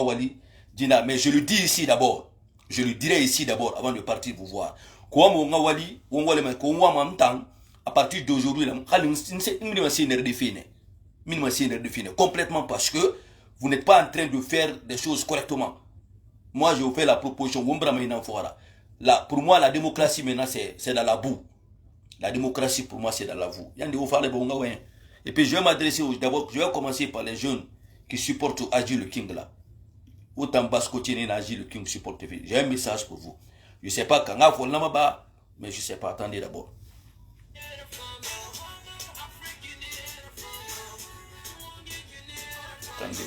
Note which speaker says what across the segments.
Speaker 1: Wali Dina, mais je le dis ici d'abord. Je le dirai ici d'abord avant de partir vous voir. Quoi mon Wali, on voit les qu'on voit en temps à partir d'aujourd'hui là, complètement parce que vous n'êtes pas en train de faire des choses correctement. Moi, je vous fais la proposition. Là, pour moi, la démocratie maintenant, c'est dans la boue. La démocratie, pour moi, c'est dans la boue. Et puis, je vais m'adresser d'abord, je vais commencer par les jeunes qui supportent Agi le King là. Autant Baskotine et Agi le King supportent. J'ai un message pour vous. Je ne sais pas quand on va mais je ne sais pas. Attendez d'abord. Attendez.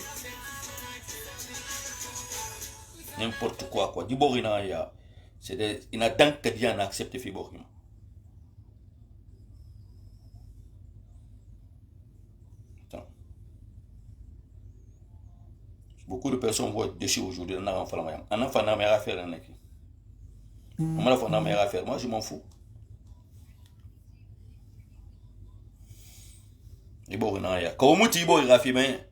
Speaker 1: N'importe quoi, quoi. Du bon, c'est des. Il y a tant que Dieu n'a accepté Fiborima. Beaucoup de personnes voient dessus aujourd'hui. On a un enfant n'a rien à faire. On a un enfant n'a rien à faire. Moi, je m'en fous. Et bon, quand on dit bon, il a fait, mais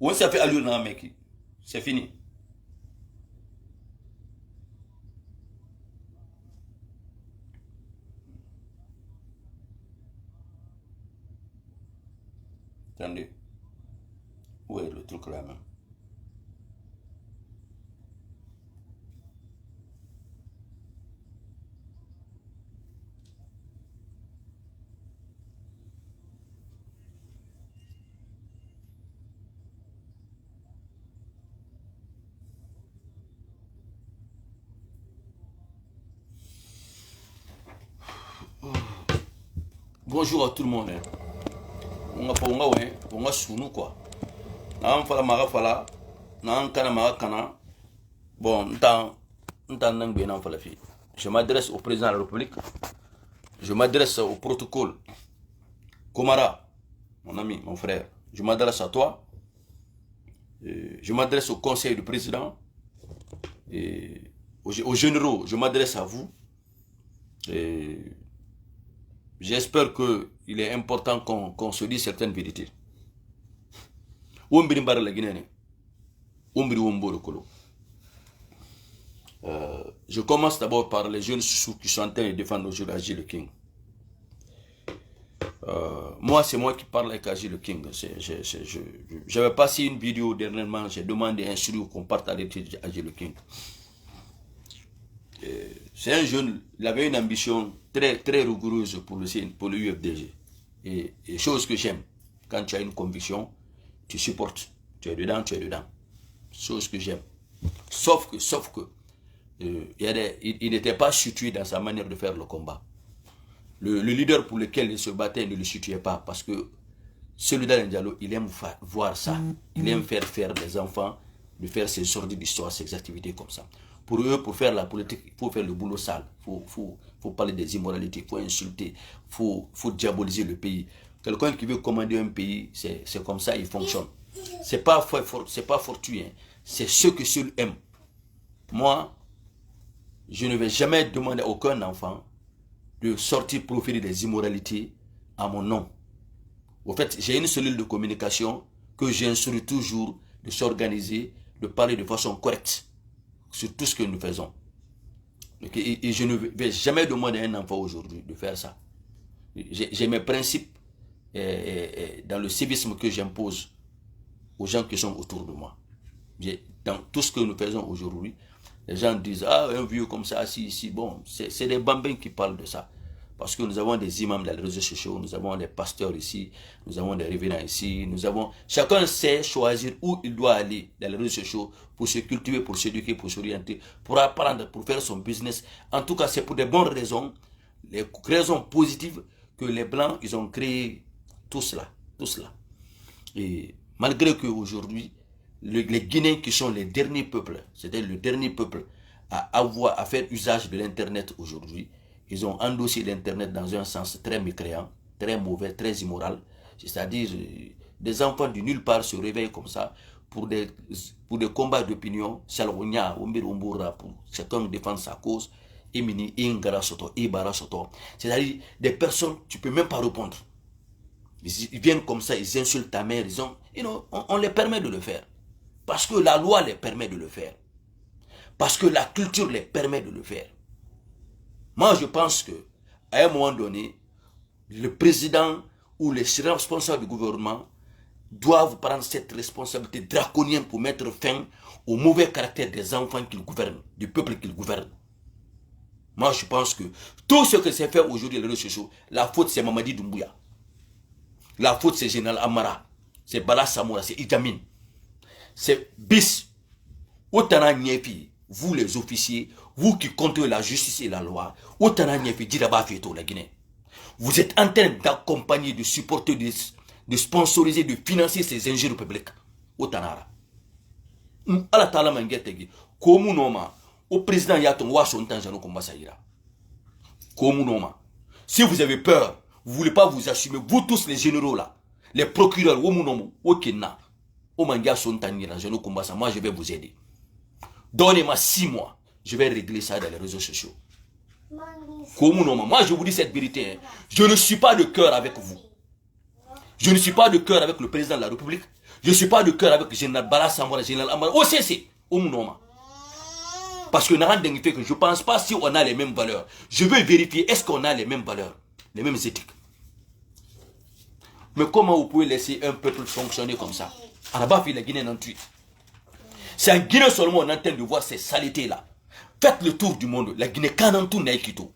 Speaker 1: on s'est fait allure dans le mec. C'est fini. Attendez. Où est le truc là même? Bonjour à tout le monde. On a sous nous quoi. On fala maga fala. On kana maga kana. Bon, je m'adresse au président de la République. Je m'adresse au protocole. Komara, mon ami, mon frère. Je m'adresse à toi. Je m'adresse au conseil du président. Et aux généraux, je m'adresse à vous. Et j'espère qu'il est important qu'on se dise certaines vérités. Je commence d'abord par les jeunes sous qui sont en train de défendre aujourd'hui Agi le King. Moi, c'est moi qui parle avec Agi le King. J'avais passé une vidéo dernièrement, j'ai demandé un studio qu'on parte avec Agi le King. C'est un jeune, il avait une ambition très, très rigoureuse pour le UFDG. Et chose que j'aime, quand tu as une conviction, tu supportes, tu es dedans, tu es dedans. Chose que j'aime. Sauf que, il n'était pas situé dans sa manière de faire le combat. Le leader pour lequel il se battait ne le situait pas, parce que celui-là, Diallo, il aime voir ça. Il aime faire des enfants, de faire ces sortes d'histoires, ces activités comme ça. Pour eux, pour faire la politique, il faut faire le boulot sale. Il faut parler des immoralités, il faut insulter, il faut diaboliser le pays. Quelqu'un qui veut commander un pays, c'est comme ça, il fonctionne. C'est pas fortuit, hein. C'est ce que seul aime. Moi, je ne vais jamais demander à aucun enfant de sortir profiter des immoralités à mon nom. Au fait, j'ai une cellule de communication que j'instruis toujours de s'organiser, de parler de façon correcte sur tout ce que nous faisons. Et je ne vais jamais demander à un enfant aujourd'hui de faire ça. J'ai mes principes dans le civisme que j'impose aux gens qui sont autour de moi. Dans tout ce que nous faisons aujourd'hui, les gens disent, ah, un vieux comme ça, si, bon, c'est des bambins qui parlent de ça. Parce que nous avons des imams dans les réseaux sociaux, nous avons des pasteurs ici, nous avons des révérends ici, chacun sait choisir où il doit aller dans les réseaux sociaux pour se cultiver, pour s'éduquer, pour s'orienter, pour apprendre, pour faire son business. En tout cas, c'est pour des bonnes raisons, les raisons positives que les Blancs, ils ont créé tout cela. Et malgré qu'aujourd'hui, les Guinéens qui sont les derniers peuples, c'est-à-dire le dernier peuple à faire usage de l'Internet aujourd'hui, ils ont endossé l'Internet dans un sens très mécréant, très mauvais, très immoral. C'est-à-dire, des enfants de nulle part se réveillent comme ça pour des combats d'opinion. C'est-à-dire, des personnes, tu ne peux même pas répondre. Ils viennent comme ça, ils insultent ta mère, on les permet de le faire. Parce que la loi les permet de le faire. Parce que la culture les permet de le faire. Moi, je pense que à un moment donné, le président ou les responsables du gouvernement doivent prendre cette responsabilité draconienne pour mettre fin au mauvais caractère des enfants qu'ils gouvernent, du peuple qu'ils gouvernent. Moi, je pense que tout ce que c'est fait aujourd'hui, les réseaux sociaux, la faute c'est Mamadi Doumbouya. La faute c'est Général Amara. C'est Bala Samoura, c'est Idjamin. C'est Bis. Otana Nyefi, vous les officiers, vous qui contrôlez la justice et la loi, Otana Nyefi, Djidaba Fieto, la Guinée. Vous êtes en train d'accompagner, de supporter, de sponsoriser, de financer ces injures publiques. Otanara. Ala tala mangetegi. Komu noma. Au président Yaton Washington Jano Kombasaïra. Komu noma. Si vous avez peur, vous ne voulez pas vous assumer, vous tous les généraux là, les procureurs, Womu nomo, Okena, Omanga Sontanira, Jano Kombasa, moi je vais vous aider. Donnez-moi 6 mois, je vais régler ça dans les réseaux sociaux. Komu noma. Moi je vous dis cette vérité, hein. Je ne suis pas de cœur avec vous. Je ne suis pas de cœur avec le président de la République. Je ne suis pas de cœur avec le général Bala Samora, le général Amara, OCC, Omunoma. Parce que je ne pense pas si on a les mêmes valeurs. Je veux vérifier, est-ce qu'on a les mêmes valeurs, les mêmes éthiques. Mais comment vous pouvez laisser un peuple fonctionner comme ça? Arabafi, la Guinée n'en tue. C'est en Guinée seulement on est en train de voir ces saletés-là. Faites le tour du monde. La Guinée, Kanantou Naikito.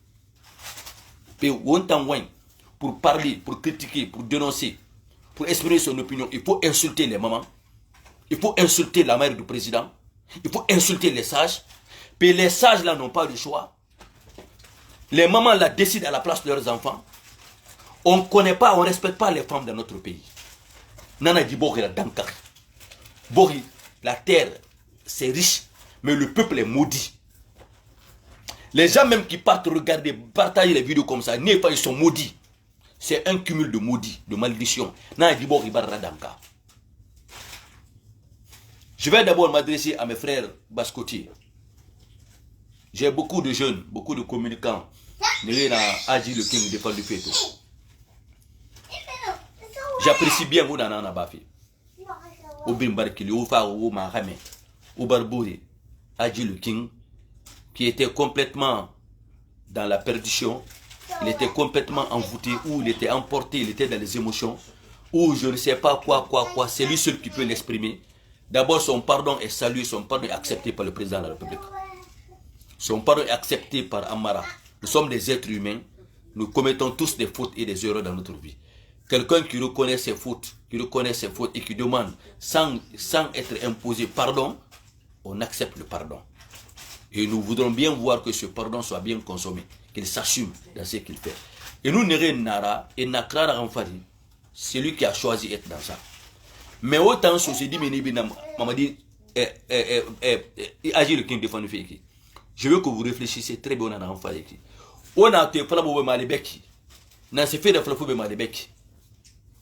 Speaker 1: Pour parler, pour critiquer, pour dénoncer, pour exprimer son opinion, il faut insulter les mamans. Il faut insulter la mère du président. Il faut insulter les sages. Puis les sages là n'ont pas de choix. Les mamans là décident à la place de leurs enfants. On ne connaît pas, on ne respecte pas les femmes dans notre pays. Nana dit Bori la Dankar. Bori, la terre, c'est riche, mais le peuple est maudit. Les gens même qui partent regarder, partager les vidéos comme ça, ils sont maudits. C'est un cumul de maudits, de malédictions. Nana dit Bori la Dankar. Je vais d'abord m'adresser à mes frères Baskotiers. J'ai beaucoup de jeunes, beaucoup de communicants. J'apprécie bien vous dans la Bafi. Au Bimbarkili, au Faro, au Mahame, au Barbouri, Adji le King, qui était complètement dans la perdition. Il était complètement envoûté, ou il était emporté, il était dans les émotions, ou je ne sais pas quoi. C'est lui seul qui peut l'exprimer. D'abord, son pardon est salué, son pardon est accepté par le président de la République. Son pardon est accepté par Amara. Nous sommes des êtres humains. Nous commettons tous des fautes et des erreurs dans notre vie. Quelqu'un qui reconnaît ses fautes, et qui demande sans être imposé pardon, on accepte le pardon. Et nous voudrons bien voir que ce pardon soit bien consommé, qu'il s'assume dans ce qu'il fait. Et nous, Nere Nara et Nakra Ramfari, c'est lui qui a choisi d'être dans ça. Mais autant, je dit, Mamadi, Agir le King défend le fait. Je veux que vous réfléchissiez très bien à l'enfant. On a été flambeau malébeki. N'a se fait de flambeau malébeki.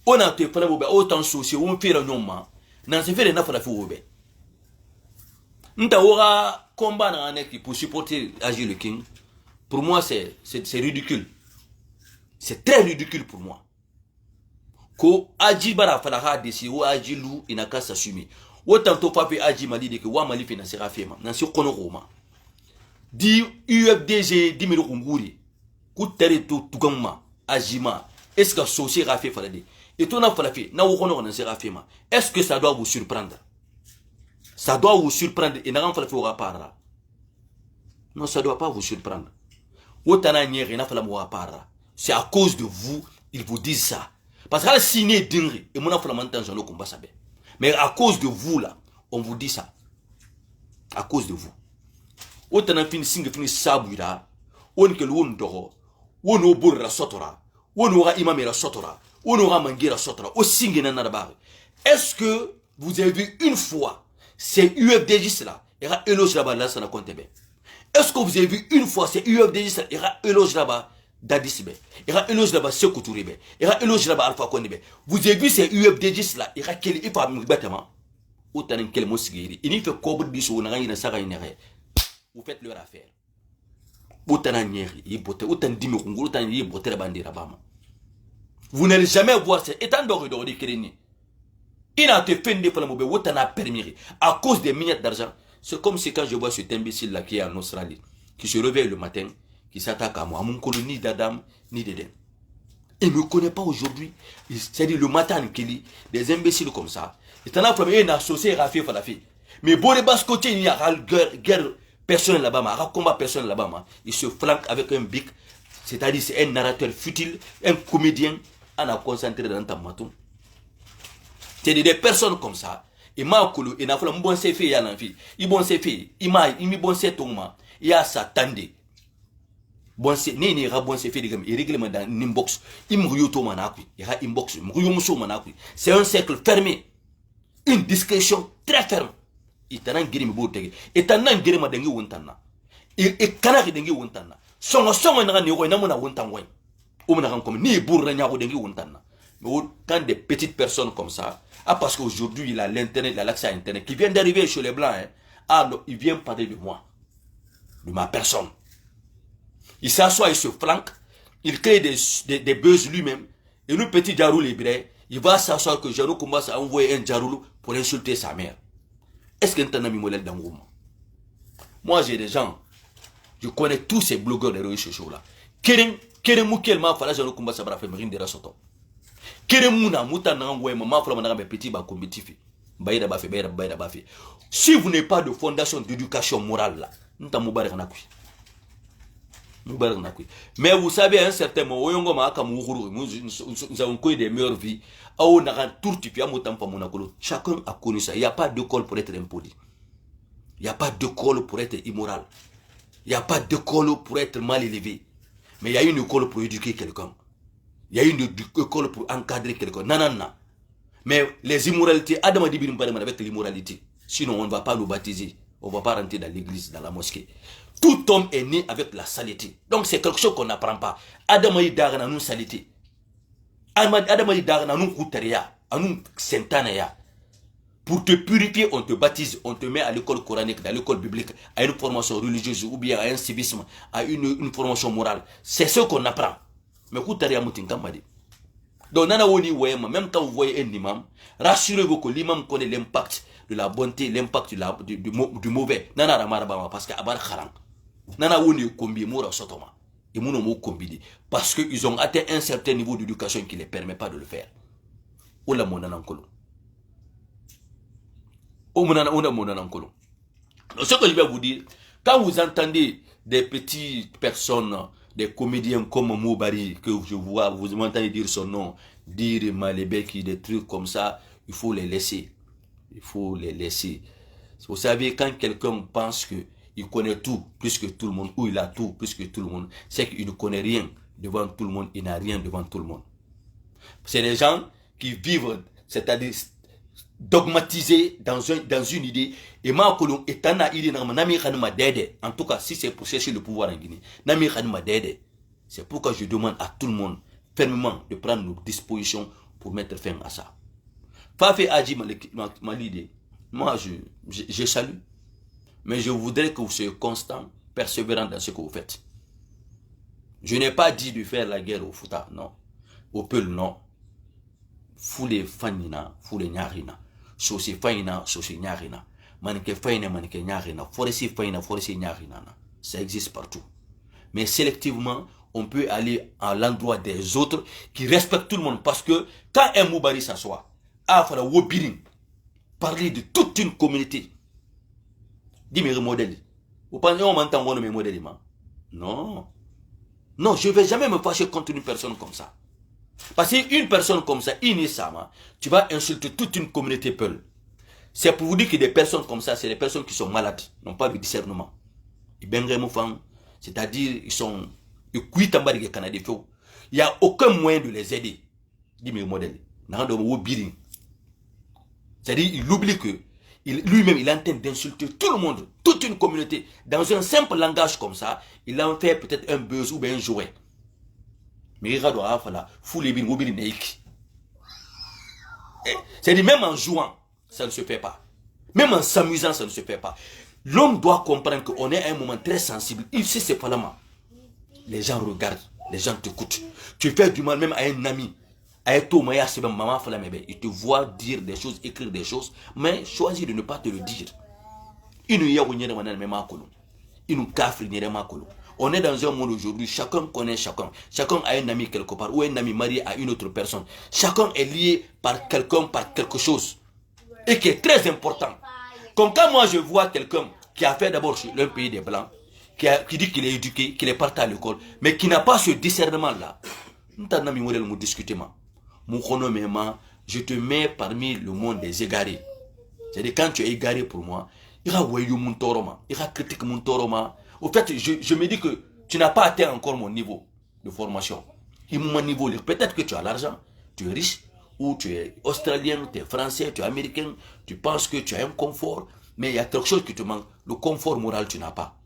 Speaker 1: On a été flambeau autant souci, on fait le nom. N'a se fait de naflafou. N'ta aura combat dans un équipe pour supporter Agir le King. Pour moi, c'est ridicule. C'est très ridicule pour moi. Ko Agir bara falaha desi ou Agir lou il n'a qu'à s'assumer. Autant to papi Agir m'a dit que wa mali financera fema. N'a se kono roma. Di UFDG 10 000 Kunguri, Kouteri Tougama, Ajima, est-ce que associé Rafé Falade? Et ton a falafé, n'a aucun nom de Raféma. Est-ce que ça doit vous surprendre? Ça doit vous surprendre et n'a rien falafé au rapara. Non, ça ne doit pas vous surprendre. Otana Nyeri n'a falafé au rapara. C'est à cause de vous, ils vous disent ça. Parce que la signé dingue, et mon enfant m'entend, j'en ai combat ça. Mais à cause de vous là, on vous dit ça. À cause de vous. Autant fin singe fini sabuira on que l'on doro on au bourg la sotora on aura imam la sotora on aura manguera sotora au singe nanarba. Est-ce que vous avez vu une fois ces UFDJ là ira éloge là-bas là ça n'a compté bien? Est-ce que vous avez vu une fois ces UFDJ là ira éloge là-bas Dadisbe ira éloge là-bas Sékou Touré ira éloge là-bas Alpha Condé? Vous avez vu ces UFDJ là ira quel il pas bâtiment autant quel mot sigiri il fait cobre biso on a une saga une vous faites leur affaire. Vous n'allez jamais voir ça. Étant d'or de Kéréni. Il a été fait des fois, il a permis. À cause des miettes d'argent. C'est comme si quand je vois cet imbécile-là qui est en Australie, qui se réveille le matin, qui s'attaque à moi, à mon colonie ni d'Adam, ni d'Eden. Il ne me connaît pas aujourd'hui. C'est-à-dire le matin, des imbéciles comme ça. Et t'en as fait un associé Rafi Falafi. Mais bon, les bas côté, il y a guerre personnelle là-bas, il y a combat personnel là-bas. Il se flanque avec un bic. C'est-à-dire c'est un narrateur futile, un comédien, on a concentré dans ta maton. C'est des personnes comme ça. Et ma kolo, et n'a pas un bon fait, il y a l'envie. Il bon fait, il m'a mis bon fait au il y a ça tendé. Bon c'est né ra bon c'est fait il règlement dans inbox. Il me rioto manakui, il y a inbox, mruyomuso manakui. C'est un cercle fermé. Une discrétion très ferme. Il t'en a guéri me beau tege. Et t'en a guéri ma dengue wontana. Et kanaki dengue wontana. Songo na ni na mona wontan way. O mona kan comme ni bourra nya ko dengue wontana. Mais quand des petites personnes comme ça, parce qu'aujourd'hui il a l'internet, il a l'accès à internet, qui vient d'arriver chez les blancs, non, il vient parler de moi, de ma personne. Il s'assoit, il se flanque, il crée des buzz lui-même, et le petit Jarou libre, il va s'asseoir que Jarou commence à envoyer un Jarou pour insulter sa mère. Est-ce qu'il y a un ami modèle dans le monde? Moi j'ai des gens, je connais tous ces blogueurs de réseaux sociaux là. Keren Moukel m'a fallu Jarou commence à faire marine de la soto. Keremuna muta na ngwe mama fala na petit ba comitifi bayira ba fe bayira ba fe. Si vous n'avez pas de fondation d'éducation morale là, nta mubarak na kui. Mubarak na kui. Mais vous savez à un certain moment oyongo ma aka muhuru nous avons connu des meilleures vies. Au na kan tourtifi amutam pa monakolo. Chacun a connu ça. Il y a pas d'école pour être impoli. Il y a pas d'école pour être immoral. Il y a pas d'école pour être mal élevé. Mais il y a une école pour éduquer quelqu'un. Il y a une école pour encadrer quelqu'un. Non. Mais les immoralités, Adam a dit avec l'immoralité. Sinon, on ne va pas nous baptiser. On ne va pas rentrer dans l'église, dans la mosquée. Tout homme est né avec la saleté. Donc c'est quelque chose qu'on n'apprend pas. Adam a dit dans nous saleté. Adam a dit dans nous koutaria, à nous sentanaya. Pour te purifier, on te baptise, on te met à l'école coranique, à l'école biblique, à une formation religieuse ou bien à un civisme, à une formation morale. C'est ce qu'on apprend. Mais donc, même quand vous voyez un imam, rassurez-vous que l'imam connaît l'impact de la bonté, l'impact du mauvais. Parce que parce qu'ils ont atteint un certain niveau d'éducation qui ne les permet pas de le faire. Ce que je vais vous dire, quand vous entendez des petites personnes, des comédiens comme Moubari, que je vois, vous m'entendez dire son nom, dire Malebeki, des trucs comme ça, il faut les laisser. Il faut les laisser. Vous savez, quand quelqu'un pense qu'il connaît tout, plus que tout le monde, ou il a tout, plus que tout le monde, c'est qu'il ne connaît rien devant tout le monde, il n'a rien devant tout le monde. C'est des gens qui vivent, c'est-à-dire dogmatisés dans une idée, et en tout cas, si c'est pour chercher le pouvoir en Guinée, c'est pourquoi je demande à tout le monde fermement de prendre nos dispositions pour mettre fin à ça. Fafé Adji Malide, moi je salue, mais je voudrais que vous soyez constant, persévérant dans ce que vous faites. Je n'ai pas dit de faire la guerre au Fouta, non. Au Peul, non. Foule fanina, foule nyarina. Sosi faina, sosi nyarina. Manike faina, manike nyarina. Foresi faina, foresi nyarina. Ça existe partout. Mais sélectivement, on peut aller à l'endroit des autres qui respectent tout le monde. Parce que quand un Moubari s'assoit, il faut parler de toute une communauté. Dis-moi modèle. Vous pensez qu'on m'entend mes modèles? Non. Non, je ne vais jamais me fâcher contre une personne comme ça. Parce qu'une personne comme ça, innocemment, tu vas insulter toute une communauté peul. C'est pour vous dire que des personnes comme ça, c'est des personnes qui sont malades, n'ont pas de discernement. C'est-à-dire, ils sont... Il n'y a aucun moyen de les aider. Dis-moi modèle. C'est-à-dire, il oublie que lui-même, il est en train d'insulter tout le monde, toute une communauté. Dans un simple langage comme ça, il en fait peut-être un buzz ou bien un jouet. Mais il doit faire c'est-à-dire, même en jouant, ça ne se fait pas. Même en s'amusant, ça ne se fait pas. L'homme doit comprendre qu'on est à un moment très sensible. Ici, c'est pas la main. Les gens regardent, les gens t'écoutent. Tu fais du mal même à un ami, Il te voit dire des choses, écrire des choses, mais choisis de ne pas te le dire. On est dans un monde aujourd'hui, chacun connaît chacun. Chacun a un ami quelque part, ou un ami marié à une autre personne. Chacun est lié par quelqu'un, par quelque chose. Et qui est très important. Comme quand moi je vois quelqu'un qui a fait d'abord le pays des Blancs, qui dit qu'il est éduqué, qu'il est parti à l'école, mais qui n'a pas ce discernement-là. Je te mets parmi le monde des égarés. C'est-à-dire quand tu es égaré pour moi, il y a critique mon toroma. Au fait, je me dis que tu n'as pas atteint encore mon niveau de formation. Mon niveau, peut-être que tu as l'argent, tu es riche, ou tu es australien, tu es français, tu es américain, tu penses que tu as un confort, mais il y a quelque chose qui te manque. Le confort moral, tu n'as pas.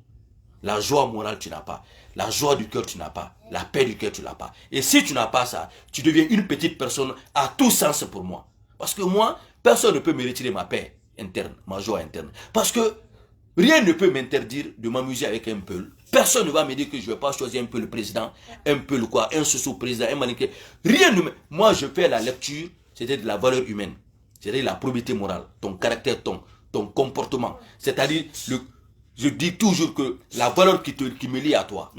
Speaker 1: La joie morale, tu n'as pas. La joie du cœur, tu n'as pas. La paix du cœur, tu n'as pas. Et si tu n'as pas ça, tu deviens une petite personne à tout sens pour moi. Parce que moi, personne ne peut me retirer ma paix interne, ma joie interne. Parce que rien ne peut m'interdire de m'amuser avec un peul. Personne ne va me dire que je ne vais pas choisir un peu le président, un peu le quoi, un sous-président, un malinqué. Rien ne me... Moi, je fais la lecture, c'était de la valeur humaine. C'est-à-dire la probité morale, ton caractère, ton comportement. C'est-à-dire je dis toujours que la valeur qui me lie à toi,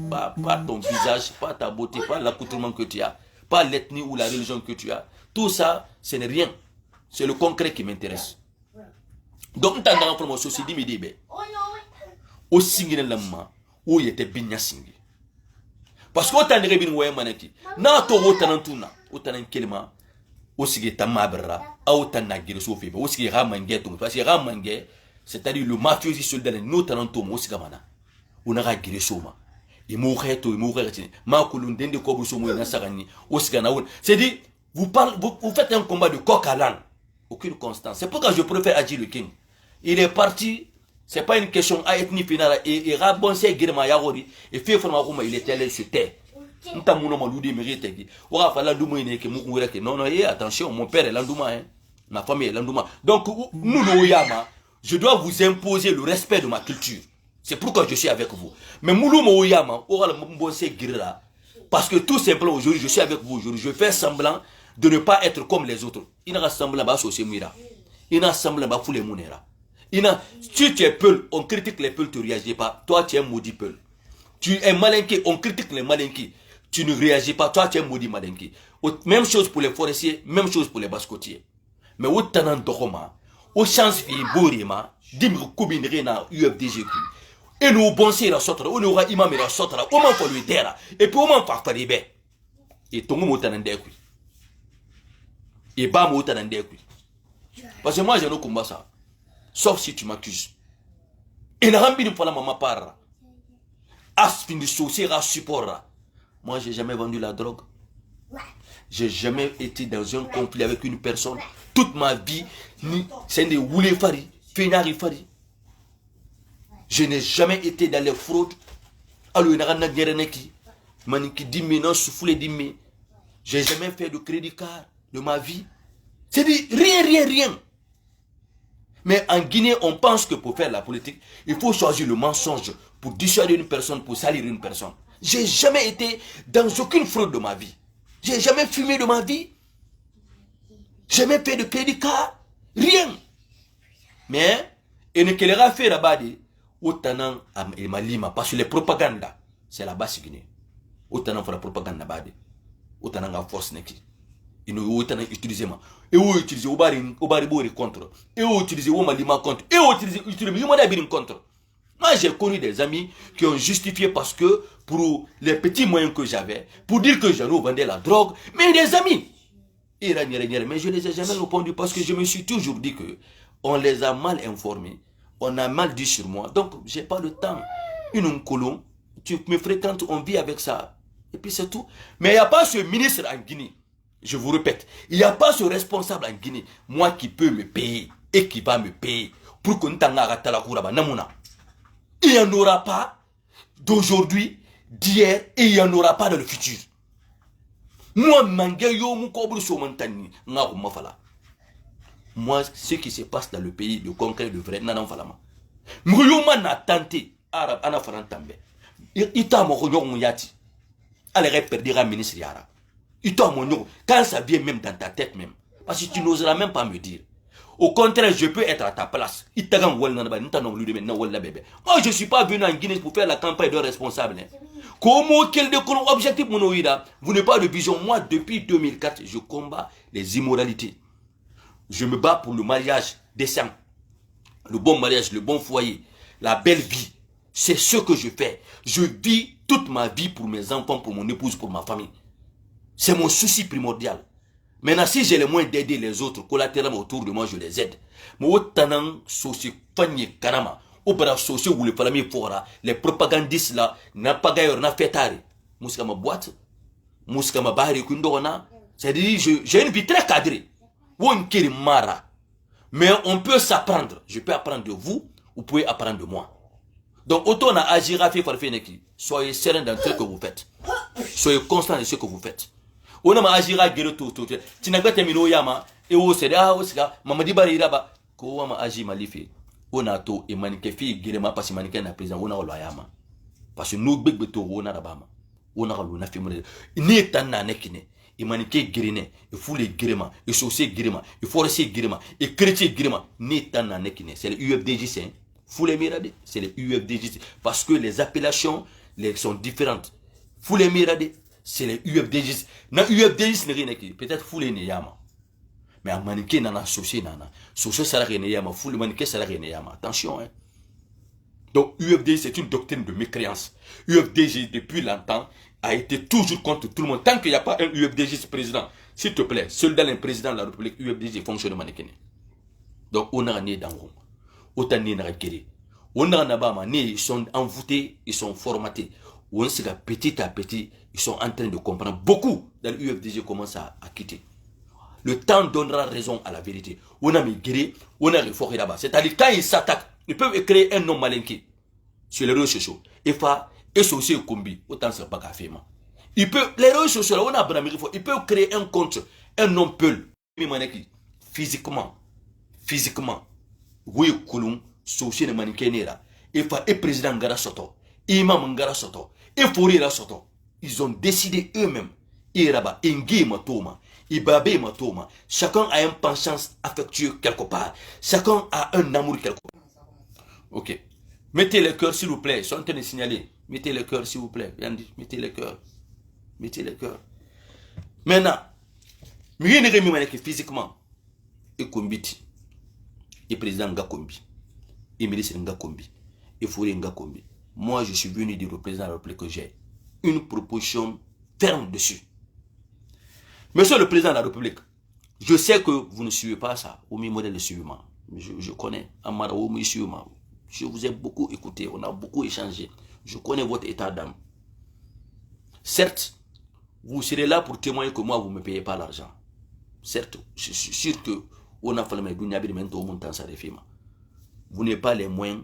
Speaker 1: pas ton visage, pas ta beauté, pas l'accoutrement que tu as, pas l'ethnie ou la religion que tu as. Tout ça, ce n'est rien. C'est le concret qui m'intéresse. Donc, dans la promotion, c'est dit, me dit, au singi lama, où il était bien singi. Parce que autant de rebine ou manaki, n'a to autant tuna, autant kelma, aussi tamabra, autant nagir sofi, aussi ramangue, parce que ramangue, c'est-à-dire le mafieux soldat, nous tanantum, aussi gamana, on a giri soma. Il mourrait tout, il mourrait, ma colonne de kobusomo et nasarani, aussi ganaoun. C'est dit, vous faites un combat de coq à l'âne, aucune constance. C'est pourquoi je préfère Adji le King. Il est parti, c'est pas une question à ethnie finale, et rabonsé Girma Yagori, et fait format il était allé se taire. Non, attention, mon père est l'Andouma, hein. Ma famille est l'Andouma. Donc, nous, je dois vous imposer le respect de ma culture. C'est pourquoi je suis avec vous. Mais Moulou Mouyama, parce que tout simplement, aujourd'hui, je suis avec vous. Aujourd'hui, je fais semblant de ne pas être comme les autres. Il n'a semblant pas Sosemira. Il n'a semblant pas Foulé Mounera. Si tu es peul, on critique les peuls, tu ne réagis pas. Toi, tu es un maudit peul. Tu es malinqué, on critique les malinqués. Tu ne réagis pas, toi, tu es un maudit malinqué. Même chose pour les forestiers, même chose pour les basse-côtiers. Mais au tanan doroma, au chance fi borima, dimre kubinere na UFDGQ. Et nous bonser la sotra, on aura imam la sotra, on m'en fait lui terre, et puis on m'en fait faire des et ton mot tanan dekui. Et bas mot tanan dekui. Parce que moi, j'ai no combat ça. Sauf si tu m'accuses. Et n'a pas de maman parra. Aspin de saucer à support. Moi, j'ai jamais vendu la drogue. J'ai jamais été dans un conflit avec une personne. Toute ma vie, c'est des roulés fari, fénari fari. Je n'ai jamais été dans les fraudes. Alors, il n'y a rien à dire. Maniki dimi, non, soufflé dimi. J'ai jamais fait de crédit card de ma vie. C'est dit rien. Mais en Guinée, on pense que pour faire la politique, il faut choisir le mensonge pour dissuader une personne, pour salir une personne. J'ai jamais été dans aucune fraude de ma vie. J'ai jamais fumé de ma vie. Jamais fait de crédit card. Rien. Mais, il ne qu'elle fait là-bas, autant et malima, parce que les propagandes, c'est la base Guinée. Autant pour la propagande là-bas, autant la force n'est-qui. Il nous a utilisé ma et où utiliser au bari contre et où utiliser au malima contre et où utiliser le contre. Moi j'ai connu des amis qui ont justifié parce que pour les petits moyens que j'avais pour dire que j'allais vendre la drogue, mais des amis mais je les ai jamais répondu parce que je me suis toujours dit que on les a mal informés, on a mal dit sur moi, donc j'ai pas le temps. Une colon, tu me fréquentes, on vit avec ça et puis c'est tout. Mais il n'y a pas ce ministre en Guinée. Je vous répète, il n'y a pas ce responsable en Guinée, moi qui peux me payer et qui va me payer pour qu'on il n'y en aura pas d'aujourd'hui, d'hier et il n'y en aura pas dans le futur. Moi, ce qui se passe dans le pays, le concret, le vrai, non, falama. Mouyouma n'a tenté, arabe, ana farantambe. Il t'a mon yati. Allez, perdira ministre yara. Quand ça vient même dans ta tête même. Parce que tu n'oseras même pas me dire. Au contraire, je peux être à ta place. Moi, je ne suis pas venu en Guinée pour faire la campagne de responsable. Comment quel objectif vous n'avez pas de vision. Moi, depuis 2004, je combats les immoralités. Je me bats pour le mariage décent. Le bon mariage, le bon foyer, la belle vie. C'est ce que je fais. Je vis toute ma vie pour mes enfants, pour mon épouse, pour ma famille. C'est mon souci primordial. Maintenant, si j'ai les moyens d'aider les autres, collatéralement autour de moi, je les aide. Mais autant souci fanye kanama, ou bara souci ou le falami fora, les propagandistes là, n'a pas gaillé, n'a fait tard. Mouska ma boîte, mouska ma barre kundona. C'est-à-dire, j'ai une vie très cadrée. Wonkiri mara. Mais on peut s'apprendre. Je peux apprendre de vous, vous pouvez apprendre de moi. Donc, autant on a agi à faire, soyez serein dans ce que vous faites. Soyez constant dans ce que vous faites. On a agi à guérir tout. Tu n'as pas terminé yama, et au Seda, au Sega, Mamadi Barira, ko ama agi malifi. On a tout, et manikefi, guérima, parce que maniké n'a pas on a l'ayama. Parce que nous, big beto, on a rabama. On a l'una fimé. Ni tana nekine. Et maniké guérine, il faut les guérima, et saucer guérima, il faut rester guérima, et chrétien guérima, ni tana nekine. C'est le UFDJ, faut les mirader, c'est le UFDJ. Parce que les appellations sont différentes. Faut les mirader, c'est le UFDJ. Na UFDJ n'est rien qui, peut-être faut les neyama. Mais à maniké nana associé nana. Associé salarié neyama, faut le maniké salarié neyama. Attention, hein. Donc UFDJ c'est une doctrine de mécréance. UFDJ depuis longtemps a été toujours contre tout le monde. Tant qu'il n'y a pas un UFDJ président, s'il te plaît, seul dans le président de la République, UFDJ fonctionne mannequin. Donc on a né dans Rome. Autant né dans Guéré. On a Nabama, ils sont envoûtés, ils sont formatés. On sait que petit à petit, ils sont en train de comprendre. Beaucoup dans l'UFDJ commencent à quitter. Le temps donnera raison à la vérité. On a mis Guéré, on a réformé là-bas. C'est-à-dire quand ils s'attaquent, ils peuvent créer un nom malinqué sur les réseaux sociaux. Et c'est aussi un combi. Autant c'est pas qu'à faire. Les réseaux sociaux, on a bramé, ils peuvent créer un compte, un nom peul. Physiquement, oui, Kouloum, social mannequinera. Et président Ngara Soto, imam Ngara Soto, et Fourira Soto. Ils ont décidé eux-mêmes. Iraba, Ingi Matoma, Ibabe Matoma. Chacun a un penchant affectueux quelque part. Chacun a un amour quelque part. Ok. Mettez le cœur s'il vous plaît. Ils sont en train de signaler. Mettez le cœur s'il vous plaît. Mettez le cœur. Mettez le cœur. Maintenant, physiquement, et Kombiti, et président Ngakombi, et ministre Ngakombi, et Fouré Ngakombi. Moi, je suis venu dire au président de la République que j'ai une proposition ferme dessus. Monsieur le président de la République, je sais que vous ne suivez pas ça, au même modèle de suivement. Je connais, je vous ai beaucoup écouté, on a beaucoup échangé. Je connais votre état d'âme. Certes, vous serez là pour témoigner que moi, vous ne me payez pas l'argent. Certes, je suis sûr que on a fait le vous n'avez pas les moyens,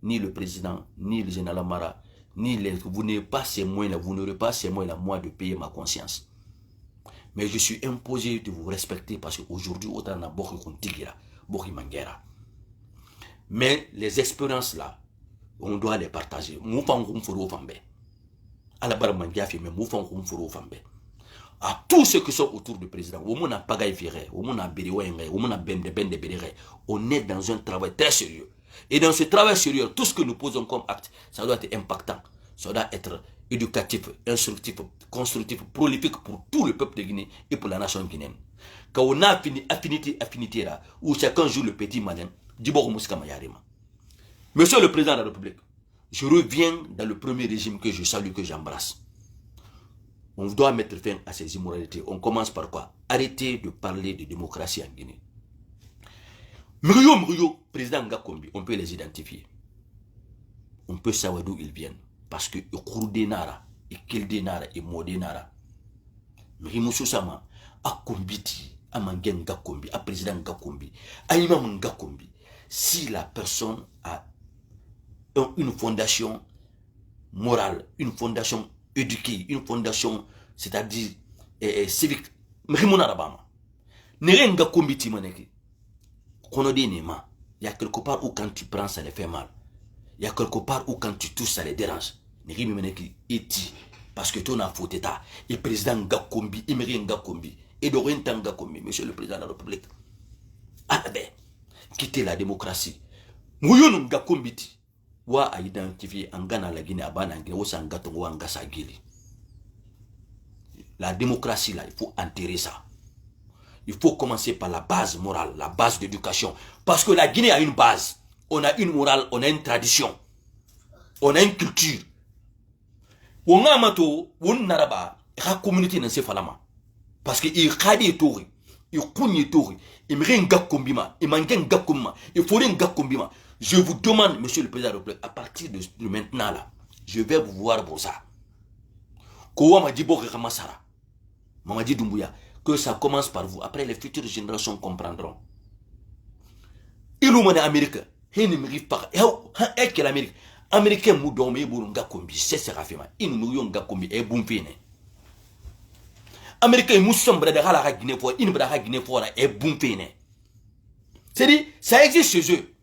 Speaker 1: ni le président, ni le général Amara, vous n'avez pas ces moyens, vous n'aurez pas ces moyens, moi, de payer ma conscience. Mais je suis imposé de vous respecter parce qu'aujourd'hui, autant na bokhi kontigira, bokhi mangera. Mais les expériences là, on doit les partager. À tous ceux qui sont autour du président, on est dans un travail très sérieux. Et dans ce travail sérieux, tout ce que nous posons comme acte, ça doit être impactant, ça doit être éducatif, instructif, constructif, prolifique pour tout le peuple de Guinée et pour la nation guinéenne. Quand on a affinité là, où chacun joue le petit malin, Monsieur le président de la République, je reviens dans le premier régime que je salue, que j'embrasse. On doit mettre fin à ces immoralités. On commence par quoi? Arrêtez de parler de démocratie en Guinée. Mrio, président Ngakombi, on peut les identifier. On peut savoir d'où ils viennent. Parce que Kourdenara, et Kildenara, et Modenara. Mrimoussou Sama, a Kombiti, a Mangen Ngakombi, a président Ngakombi, a Imam Ngakombi. Si la personne a une fondation morale, une fondation éduquée, une fondation, c'est-à-dire civique, Mrimonarabama. Nerenga Kombiti Maneki. Il y a quelque part où quand tu prends ça les fait mal. Il y a quelque part où quand tu touches ça les dérange. parce que tu as fauté ta. Et président Gakombi, il mérite Gakombi. Et d'Orientan Gakombi, monsieur le président de la République. Ah ben, quittez la démocratie. Mouyoun Gakombi, wa a identifié en Ghana la Guinée, à Banangé, ou Sangatongo, Angasagili. La démocratie là, il faut enterrer ça. Il faut commencer par la base morale, la base d'éducation. Parce que la Guinée a une base. On a une morale, on a une tradition. On a une culture. On a amato, on naraba, la communauté n'a pas falama. Parce que il khadi tori, il kouni tori, il me un gars kombima, il manque un gars kombima, il faut un gars kombima. Je vous demande, monsieur le président de la République, à partir de maintenant là, je vais vous voir pour ça. Kowa m'a dit Bokhe Ramasara, Mamadi Doumbouya, que ça commence par vous. Après, les futures générations comprendront. Il ou mon Amérique, il ne m'arrive pas. Et que l'Amérique. Américain mou dormi pour un gars comme c'est Serafima. Il nous y a un gars comme et bon fine. Américain mou sombre de la Guinée pour une bras Guinée pour et bon fine. C'est-à-dire, ça existe chez eux.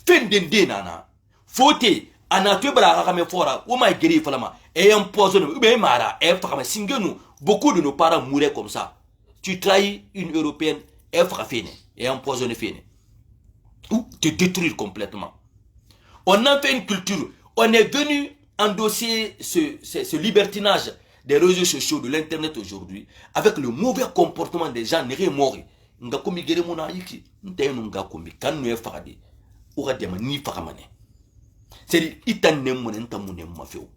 Speaker 1: Fin d'ende nana. Fauté, anatu bras ramé fora, ou ma guéri falama, et empoisonné, ou bien mara, et fama singenu. Beaucoup de nos parents mouraient comme ça. Tu trahis une européenne, et frappé, et empoisonné fine. Ou te détruire complètement. On a fait une culture. On est venu endosser ce libertinage des réseaux sociaux, de l'internet aujourd'hui, avec le mauvais comportement des gens nérés morts. Nga komi gere mona yiki, ntayenu nga komi kanu e farade. Ora dema ni faramane. C'est itan nemone ntamune mafeo.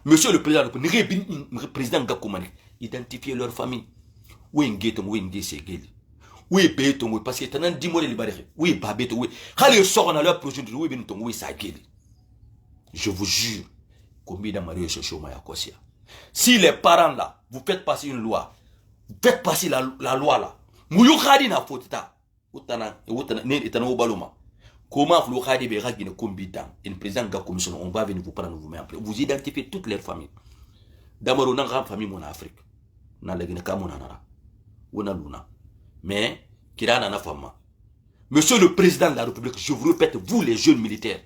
Speaker 1: Monsieur le président, le président Gakomani, identifier leur famille. Où est où est segeli. Oui, béton, parce que tu as dit moi libéré. Oui, babéton, oui. Quand ils sortent dans leur projet de oui, béton, oui, ça guérit. Je vous jure, combien de mariés se chôment à Kosia. Si les parents là, vous faites passer une loi, vous faites passer la loi là, Mouyou Khadi n'a faute ta. Outana, etana obaloma. Comment vous l'avez dit, une combitant, une présidente de la commission, on va venir vous prendre, vous identifiez toutes les familles. D'abord, on a une grande famille en Afrique. On a la Guinée, on a Luna. Mais, Kirana n'a femme. Monsieur le président de la République, je vous répète, vous les jeunes militaires,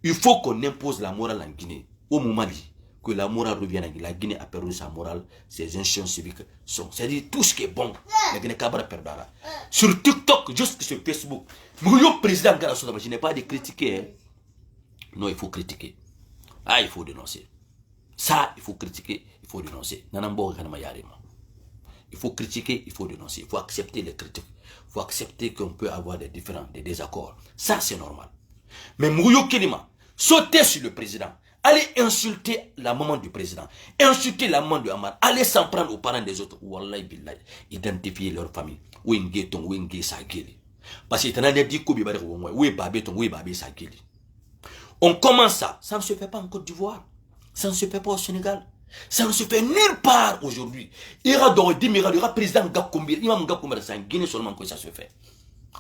Speaker 1: il faut qu'on impose la morale en Guinée. Au moment que la morale revienne en Guinée, la Guinée a perdu sa morale, ses institutions civiques sont. C'est-à-dire tout ce qui est bon, la Guinée Kabara perdra. Sur TikTok, juste sur Facebook, le président Garassou, je n'ai pas de critiquer. Hein. Non, il faut critiquer. Ah, il faut dénoncer. Ça, il faut critiquer, il faut dénoncer. Il faut critiquer, il faut dénoncer. Il faut accepter les critiques. Il faut accepter qu'on peut avoir des différends, des désaccords. Ça, c'est normal. Mais Mouyo Kelima, sauter sur le président, aller insulter la maman du président, insulter la maman de Amar, aller s'en prendre aux parents des autres. Wallahi billahi, identifier leur famille. Oui, Ngeton, oui, Nge Sageli. Parce que tu as dit que oui, Babéton, oui, Babé Sageli. On commence ça. Ça ne se fait pas en Côte d'Ivoire. Ça ne se fait pas au Sénégal. Ça ne se fait nulle part aujourd'hui. Il y aura dans 10 000, il y aura président Gakombi, il y aura Gakombi, c'est en Guinée seulement que ça se fait.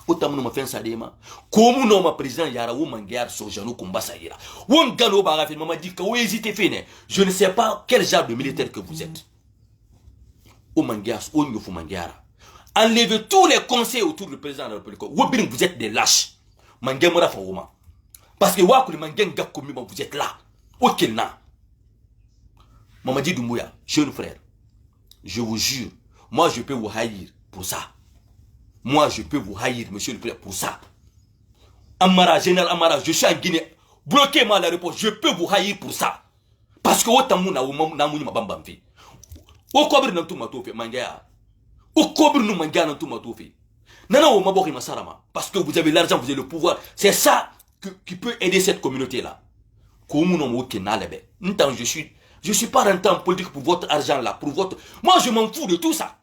Speaker 1: Autant nous fait ça déma. Comme nous ma président yara ou mangiar sojano combat ça ira. Ou ngalo ba rafin mama dit que vous hésitez fine. Je ne sais pas quel genre de militaire que vous êtes. Ou mangiar ou nyofu mangiara. Enlevez tous les conseils autour du président de la République. Vous êtes des lâches. Mangemora fawoma. Parce que waku le mangen Gakombi vous êtes là. Auquel na. Mamadi Doumbouya, jeune frère, je vous jure, moi je peux vous haïr pour ça. Moi je peux vous haïr, monsieur le président, pour ça. Amara, général Amara, je suis en Guinée. Bloquez-moi la réponse, je peux vous haïr pour ça. Parce que autant moun na mouni ma bambamfi. Au cobre n'a tout ma toufé, mangaya. Au cobre nous mangaya n'a tout ma toufé. Nana ou mabori masarama. Parce que vous avez l'argent, vous avez le pouvoir. C'est ça qui peut aider cette communauté-là. Koumoun mo kenalebe. N'tant je suis pas rentré en politique pour votre argent là, pour votre... Moi je m'en fous de tout ça.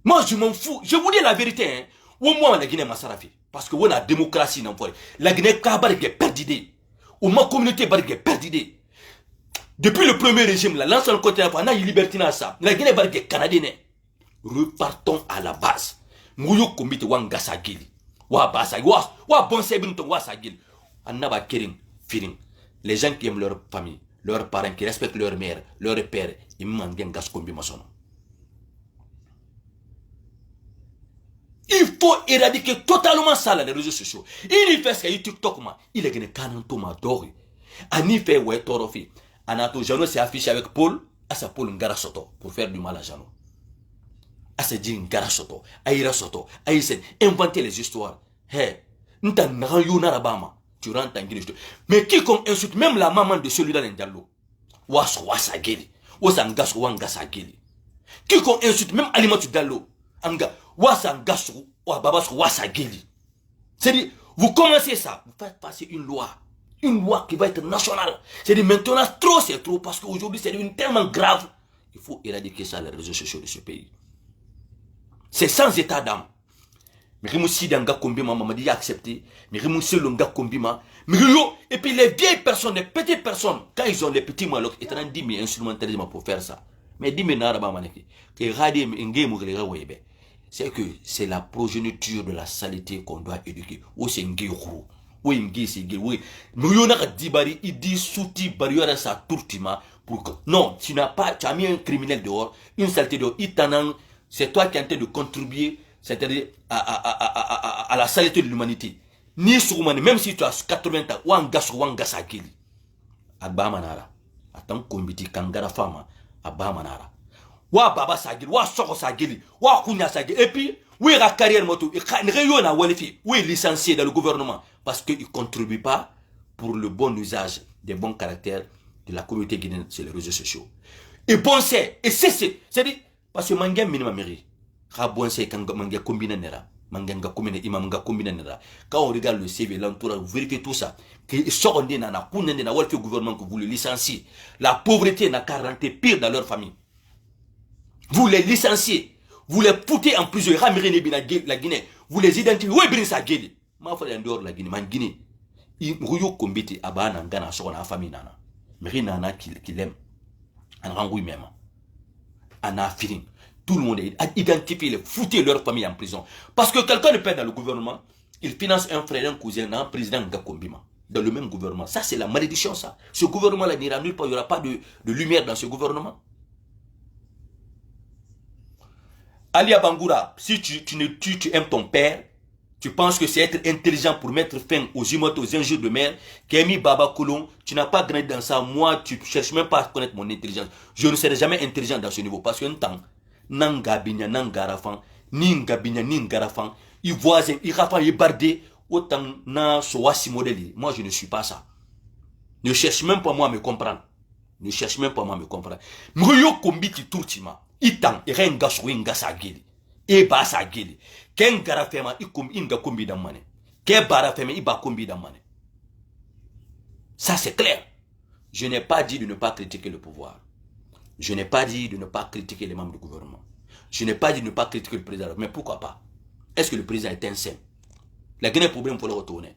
Speaker 1: Moi je m'en fous. Je vous dis la vérité. Hein. Au moins la Guinée m'a sarafi. Parce que la démocratie n'a pas. La Guinée a perdu. Ou ma communauté a perdu. Depuis le premier régime là, l'ancien côté on a eu liberté dans ça. La Guinée a canadienne. Repartons à la base. Mouyo kombite wanga sagili. Wa basagi. Wa bon sebinton wa sagili. Anaba kering, feeling. Les gens qui aiment leur famille. Leurs parents qui respectent leur mère, leur père, ils mangent un gascombi maçon. Il faut éradiquer totalement ça là, les réseaux sociaux. Il fait ce qu'il y a TikTok, il est gagné 40 tomates d'or. Il fait ouais torofi. Anato Jano s'est affiché avec Paul, à sa Paul Ngara Soto, pour faire du mal à Jano. À se dire Ngara Soto, Aïra Soto, Aïsen, inventer les histoires. Hé, Nta Narayo Narabama, tu rentres en Guinée. Mais quiconque insulte même la maman de celui-là d'Indalo, Wasa Geli, Wasangas Wangasa Geli. Quiconque insulte même Alimentu Dalo, Anga, Wasangas Wasa Geli. C'est-à-dire, vous commencez ça, vous faites passer une loi qui va être nationale. C'est-à-dire, maintenant, trop c'est trop, parce qu'aujourd'hui, c'est devenu tellement grave. Il faut éradiquer ça, les réseaux sociaux de ce pays. C'est sans état d'âme. Mais Rimousi d'Anga Kombima m'a dit accepté. Mais Rimousi l'Onga Kombima. Et puis les vieilles personnes, les petites personnes, quand ils ont les petits malocs, ils ont dit mais instrumentalisme pour faire ça. Mais dis mais n'araba maneki. C'est que c'est la progéniture de la saleté qu'on doit éduquer. Ou c'est Ngirou. Ou Ngi c'est Ngirou. Muyona Dibari, il dit souti barrière sa tourtima. Non, tu n'as pas, tu as mis un criminel dehors, une saleté dehors, c'est toi qui es en train de contribuer, c'est-à-dire à la saleté de l'humanité. Ni soumani, même si tu as 80 ans, wanga gili. Abba manara. Attends, kombiti kangara fama, abba manara. Wa baba sagili, wa soko sagili, wa kunya sagili. Et puis, oui, la carrière moto, oui, licencié dans le gouvernement, parce qu'il ne contribue pas pour le bon usage des bons caractères de la communauté guinéenne sur les réseaux sociaux. Et bon c'est, et c'est-à-dire, parce que manga minima mairie, bon c'est quand manga combine nera, manga combine imanga combine nera. Quand on regarde le CV, l'entourage, vous vérifiez tout ça, que sort de nana, kunen de na walfi gouvernement que vous le licenciez. La pauvreté n'a qu'à rentrer pire dans leur famille. Vous les licenciez, vous les foutez en prison, ramirez la Guinée, vous les identifiez, où est bien sa Guinée? Ma foi en dehors la Guinée, man Guinée. Il ruyo kombete abana ngana soko na famille nana. Mais nana qui l'aime. En rangouille même. En affirme. Tout le monde a identifié les foutez leur famille en prison. Parce que quelqu'un ne perd dans le gouvernement, il finance un frère, un cousin, un président Ngakombima. Dans le même gouvernement. Ça, c'est la malédiction, ça. Ce gouvernement-là n'ira nulle part. Il n'y aura pas de lumière dans ce gouvernement. Ali Bangoura, si tu aimes ton père, tu penses que c'est être intelligent pour mettre fin aux humours, aux injures de mère, Kémy Baba Koulon, tu n'as pas grandi dans ça. Moi, tu ne cherches même pas à connaître mon intelligence. Je ne serai jamais intelligent dans ce niveau. Parce qu'un temps, Nangabinya, Nangarafan, Ningabinya, Ningarafan, il voisin, il rafan, il bardé, autant na soasi modèle. Moi, je ne suis pas ça. Ne cherche même pas moi à me comprendre. Ne cherche même pas moi à me comprendre. Mouyo Kombiti Tourtima, Itan, Irenga Swinga Sagili, Eba Sagili. Ken garafema inga kombi damane. Ken barafema iba kombi damane. Ça c'est clair. Je n'ai pas dit de ne pas critiquer le pouvoir. Je n'ai pas dit de ne pas critiquer les membres du gouvernement. Je n'ai pas dit de ne pas critiquer le président. Mais pourquoi pas? Est-ce que le président est un saint? La Guinée problème pour le retourner.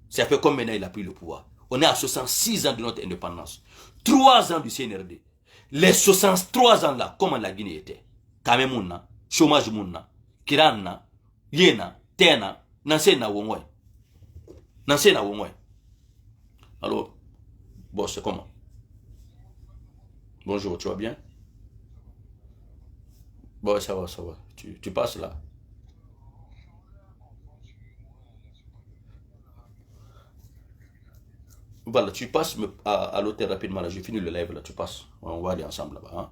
Speaker 1: Ça fait combien d'années il a pris le pouvoir? On est à 66 ans de notre indépendance. 3 ans du CNRD. Les 63 ans là, comment la Guinée était? Kamemouna, chômage mouna, Kirana, Yena, Tena, Nansena Wongwe. Nansena Wongwe. Alors, bon, c'est comment? Bonjour, tu vas bien? Bon, ça va, ça va. Tu passes là. Voilà, tu passes à l'hôtel rapidement là. J'ai fini le live là, tu passes. On va aller ensemble là-bas. Hein?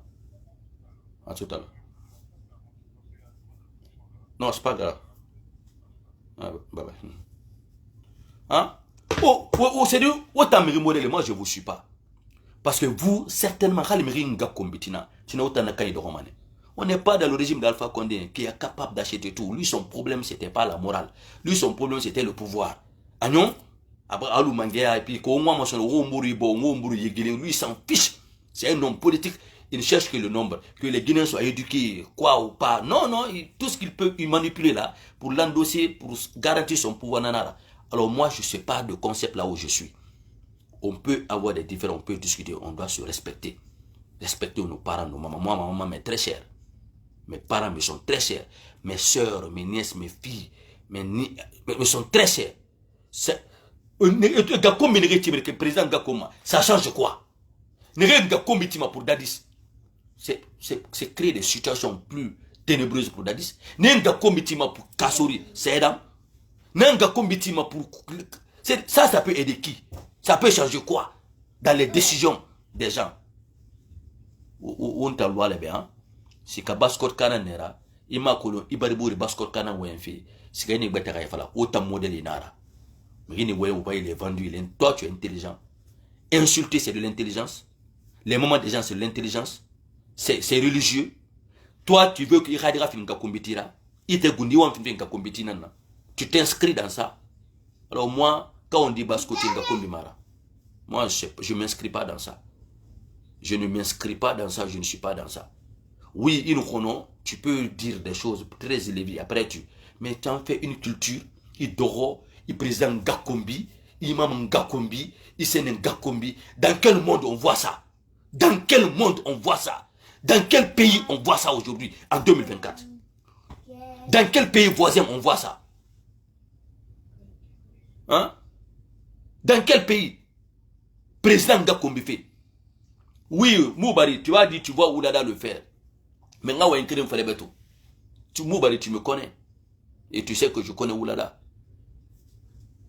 Speaker 1: À tout à l'heure. Non, c'est pas grave. Ah, bye bye. Hein? Oh, c'est du. Autant me modèle, moi je vous suis pas. Parce que vous, certainement, on n'est pas dans le régime d'Alpha Condé qui est capable d'acheter tout. Lui, son problème, c'était pas la morale. Lui, son problème, c'était le pouvoir. Agnon, et puis, lui, il s'en fiche. C'est un homme politique. Il ne cherche que le nombre, que les Guinéens soient éduqués, quoi ou pas. Non, non, tout ce qu'il peut manipuler là, pour l'endosser, pour garantir son pouvoir. Nanara. Alors moi, je ne sais pas de concept là où je suis. On peut avoir des différends, on peut discuter, on doit se respecter. Respecter nos parents, nos mamans. Moi, ma maman m'est très chère. Mes parents me sont très chers. Mes soeurs, mes nièces, mes filles, me sont très chers. Ça change quoi? Pour Dadis. C'est créer des situations plus ténébreuses pour Dadis. Nenga combitima pour Kassori, c'est Adam. Nenga combitima pour. Ça peut aider qui? Ça peut changer quoi? Dans les décisions des gens. On t'a loi les bien. Si ka baskot kana nera, ima kolo ibaribouri baskot kana wenfi. Si ka ni beta fala, autant modèle inara. Mais il est vendu, toi tu es intelligent. Insulter c'est de l'intelligence. Les moments des gens c'est de l'intelligence. C'est religieux. Toi tu veux qu'il y ait fin ka kombitira. Il te gundi wan fin ka kombitina na. Tu t'inscris dans ça. Alors moi, quand on dit baskot ka kombimara, moi je ne m'inscris pas dans ça. Je ne m'inscris pas dans ça, je ne suis pas dans ça. Oui, tu peux dire des choses très élevées, après mais tu en fais une culture, il doro, il présente Gakombi, il imam Gakombi, il s'en Gakombi. Dans quel monde on voit ça? Dans quel monde on voit ça? Dans quel pays on voit ça aujourd'hui, en 2024? Dans quel pays voisin on voit ça? Hein? Dans quel pays? Président Gakombi fait. Oui, Moubari, tu as dit, tu vois Oulada le faire. Mais là, Moubari, tu me connais. Et tu sais que je connais Oulada.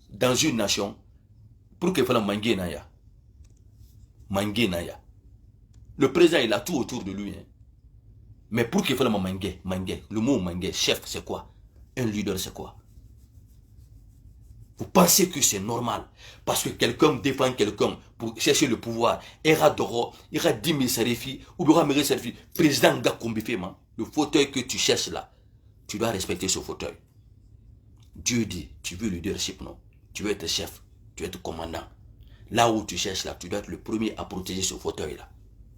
Speaker 1: Dans une nation, pour que fasse Mangé Naya. Mangé Naya. Le président, il a tout autour de lui. Hein. Mais pour que fasse Mangé, le mot Mangé, chef, c'est quoi? Un leader, c'est quoi? Vous pensez que c'est normal parce que quelqu'un défend quelqu'un pour chercher le pouvoir. Il y a 10 000 sarifi, ou il y a 1000 sarifi. Président Gakombi Fema, le fauteuil que tu cherches là, tu dois respecter ce fauteuil. Dieu dit, tu veux le leadership, non? Tu veux être chef, tu veux être commandant. Là où tu cherches là, tu dois être le premier à protéger ce fauteuil là,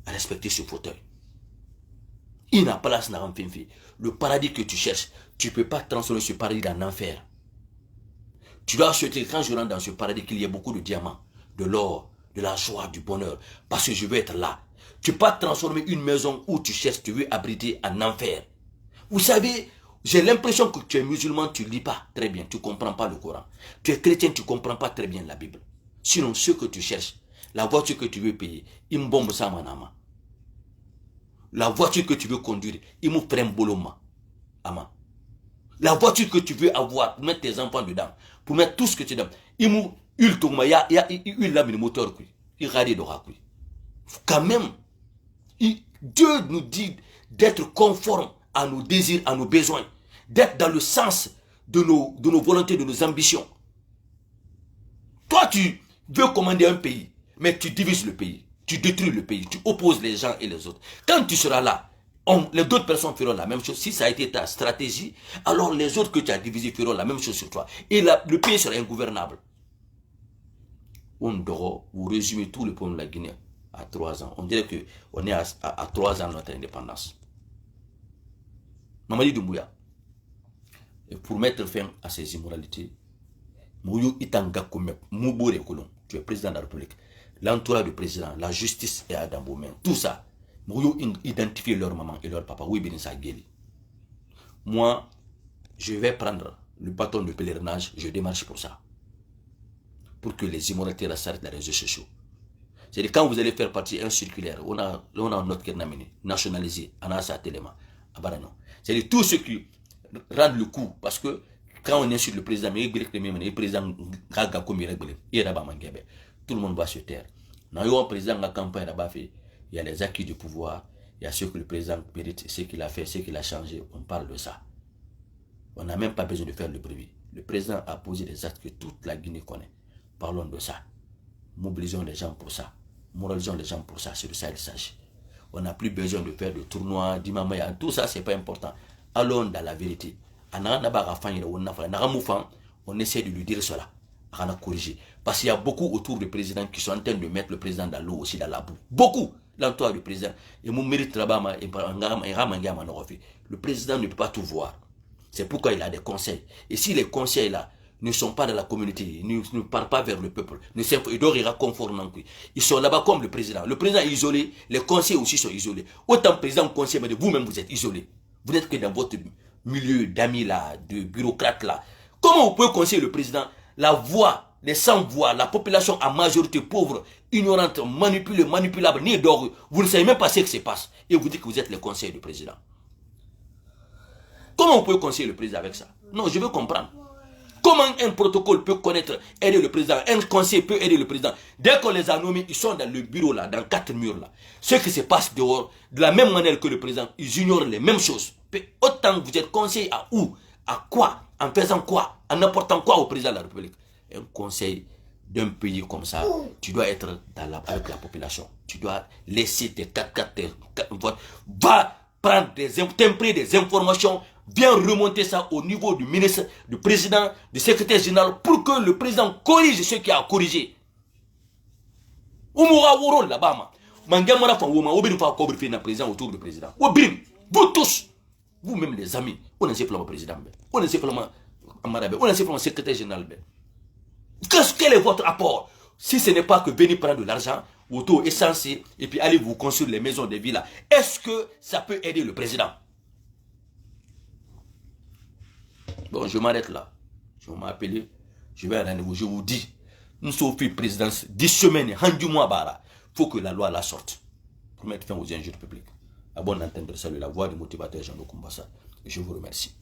Speaker 1: à respecter ce fauteuil. Il n'a pas la snaram finfi. Le paradis que tu cherches, tu ne peux pas transformer ce paradis en enfer. Tu dois souhaiter, quand je rentre dans ce paradis, qu'il y ait beaucoup de diamants, de l'or, de la joie, du bonheur. Parce que je veux être là. Tu ne peux pas transformer une maison où tu cherches, tu veux abriter en enfer. Vous savez, j'ai l'impression que tu es musulman, tu ne lis pas très bien, tu ne comprends pas le Coran. Tu es chrétien, tu ne comprends pas très bien la Bible. Sinon, ce que tu cherches, la voiture que tu veux payer, il me bombe ça manama. La voiture que tu veux conduire, il me prend boloma. Ama. La voiture que tu veux avoir, pour mettre tes enfants dedans, pour mettre tout ce que tu donnes. Il y a le moteur, il rade d'ora. Quand même, Dieu nous dit d'être conforme à nos désirs, à nos besoins, d'être dans le sens de nos volontés, de nos ambitions. Toi, tu veux commander un pays, mais tu divises le pays, tu détruis le pays, tu opposes les gens et les autres. Quand tu seras là, les autres personnes feront la même chose. Si ça a été ta stratégie, alors les autres que tu as divisés feront la même chose sur toi. Et le pays sera ingouvernable. On doit vous résumer tout le problème de la Guinée à 3 ans. On dirait qu'on est à 3 ans de notre indépendance. Mamadi Doumbouya, pour mettre fin à ces immoralités, Mouyou Itanga Koumep, Moubore Kolon, tu es président de la République, l'entourage du président, la justice est à Damboumen, tout ça. Mouyou identifier leur maman et leur papa. Oui, Benissa Guéli. Moi, je vais prendre le bâton de pèlerinage, je démarche pour ça. Pour que les immoralités s'arrêtent dans les réseaux sociaux. C'est-à-dire quand vous allez faire partie un circulaire, on a notre kernaméné, nationalisé, on a sa téléma, c'est-à-dire tout ce qui rend le coup, parce que quand on insulte le président, le président tout le monde va se taire. Dans le président de la campagne là-bas fait, il y a les acquis du pouvoir, il y a ce que le président mérite, ce qu'il a fait, ce qu'il a changé, on parle de ça. On n'a même pas besoin de faire le brevet. Le président a posé des actes que toute la Guinée connaît. Parlons de ça. Mobilisons les gens pour ça. Moralisons les gens pour ça. C'est de ça qu'il s'agit. On n'a plus besoin de faire de tournois, d'imamaya. Tout ça, c'est pas important. Allons dans la vérité. On essaie de lui dire cela. On a corrigé. Parce qu'il y a beaucoup autour du président qui sont en train de mettre le président dans l'eau aussi, dans la boue. Beaucoup. L'entourage du président. Et mon mérite là-bas, le président ne peut pas tout voir. C'est pourquoi il a des conseils. Et si les conseils là ne sont pas dans la communauté, ne parlent pas vers le peuple, ils doivent conformer. Ils sont là-bas comme le président. Le président est isolé, les conseils aussi sont isolés. Autant président conseil, mais vous-même vous êtes isolé. Vous n'êtes que dans votre milieu d'amis là, de bureaucrates là. Comment vous pouvez conseiller le président? La voix, les sans-voix, la population à majorité pauvre, ignorante, manipulable, ni d'or. Vous ne savez même pas ce qui se passe. Et vous dites que vous êtes le conseiller du président. Comment vous pouvez conseiller le président avec ça? Non, je veux comprendre. Comment un protocole peut connaître, aider le président, un conseiller peut aider le président? Dès qu'on les a nommés, ils sont dans le bureau là, dans 4 murs là. Ce qui se passe dehors, de la même manière que le président, ils ignorent les mêmes choses. Autant vous êtes conseiller à où? À quoi? En faisant quoi? En apportant quoi au président de la République? Un conseil d'un pays comme ça, tu dois être avec la population. Tu dois laisser tes 4 votes. Va prendre t'imprimer des informations, viens remonter ça au niveau du ministre, du président, du secrétaire général, pour que le président corrige ce qui a corrigé. Là-bas, autour du président. Vous tous, vous-même les amis, on est simplement président, on est simplement Amarabe, on est simplement secrétaire général. Quel est votre apport? Si ce n'est pas que venir prendre de l'argent, auto essentiel, et puis aller vous construire les maisons des villas, est-ce que ça peut aider le président? Bon, je m'arrête là. Je vais m'appeler, je vais à un rendez-vous, je vous dis, nous sommes fait présidence 10 semaines, rendu mois bara. Il faut que la loi la sorte pour mettre fin aux injures publiques. À bon entendre, salut la voix du motivateur Jean-Luc Kumbassa. Et je vous remercie.